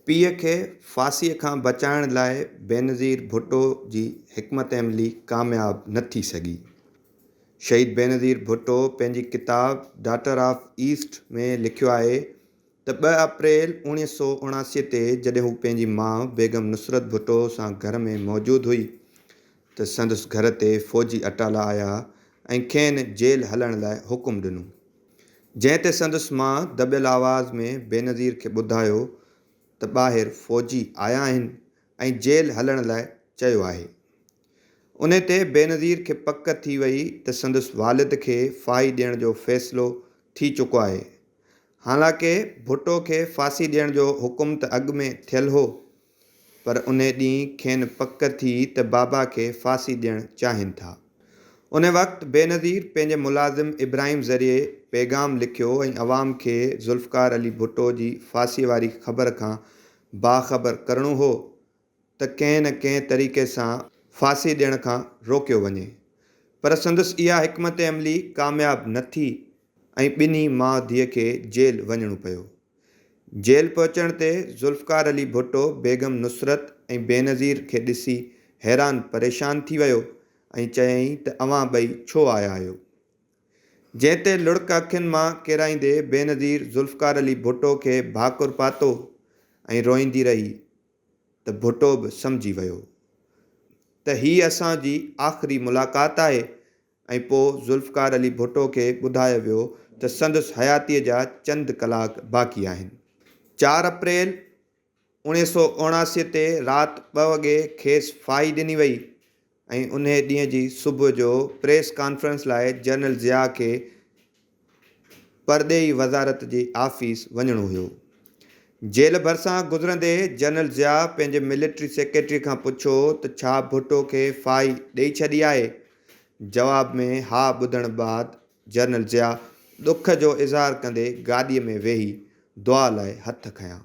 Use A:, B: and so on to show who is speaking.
A: पीउ खे फांसीअ खां बचाइण लाइ बेनज़ीर भुट्टो जी हिकमत अमली कामयाब न थी सघी। शहीद बेनज़ीर भुट्टो पंहिंजी किताब डॉटर ऑफ ईस्ट में लिखियो आहे त 2 अप्रैल 1979 ते जॾहिं हू पंहिंजी माउ बेगम नुसरत भुट्टो सां घर में मौजूदु हुई त संदसि घर ते फ़ौजी अटाला आया ऐं खेनि जेल हलण लाइ हुकुम ॾिनो, जंहिं ते संदसि माउ दॿियल आवाज़ में बेनज़ीर खे ॿुधायो त ॿाहिरि फ़ौजी आया आहिनि ऐं जेल हलण लाइ चयो आहे। उन ते बेनज़ीर खे पक थी वई त संदसि वालिद खे फाही ॾियण जो फ़ैसिलो थी चुको आहे। हालांकि भुट्टो खे फांसी ॾियण जो हुकुम त अॻु में थियल हो, पर उन ॾींहुं खेनि पक थी त बाबा खे फांसी ॾियणु चाहिनि था। उन वक़्तु बेनज़ीर पंहिंजे मुलाज़िम इब्राहिम ज़रिए पैगाम लिखियो ऐं अवाम खे ज़ुल्फ़कार अली भुट्टो जी फांसीअ वारी ख़बर खां बाख़बर करिणो हो त कंहिं न कंहिं तरीक़े सां फांसी ॾियण खां रोकियो वञे, पर संदसि इहा हिकमत अमली कामयाब न थी ऐं ॿिन्ही माउ धीअ खे जेल वञिणो पियो। जेल पहुचण ते ज़ुल्फ़कार अली भुट्टो बेगम नुसरत ऐं बेनज़ीर खे ॾिसी हैरान परेशान थी वियो ऐं चयईं त अव्हां ॿई छो आया आहियो। जंहिं ते लुड़क अखियुनि मां किराईंदे बेनज़ीर ज़ुल्फ़कार अली भुट्टो खे भाकुर पातो ऐं रोईंदी रही त भुट्टो बि सम्झी वियो त हीअ असांजी आख़िरी मुलाक़ात आहे ऐं पोइ ज़ुल्फ़कार अली भुट्टो खे ॿुधायो वियो त संदसि हयातीअ जा चंद कलाक बाक़ी आहिनि। 4 अप्रैल 1979 ते राति 2 वॻे खेसि फाही ॾिनी वई ऐं उन ॾींहं जी सुबुह जो प्रेस कॉन्फ्रेंस लाइ जनरल ज़िया खे परॾेही वज़ारत जी आफ़ीस वञिणो हुयो। जेल भरिसां गुज़रंदे जनरल ज़िया पंहिंजे मिलिट्री सेक्रेटरी खां पुछियो त छा भुट्टो खे फाही ॾेई छॾी आहे। जवाब में हा ॿुधण बाद जनरल ज़िया ॾुख जो इज़हार कंदे गाॾीअ में वेही दुआ लाइ हथ खयां।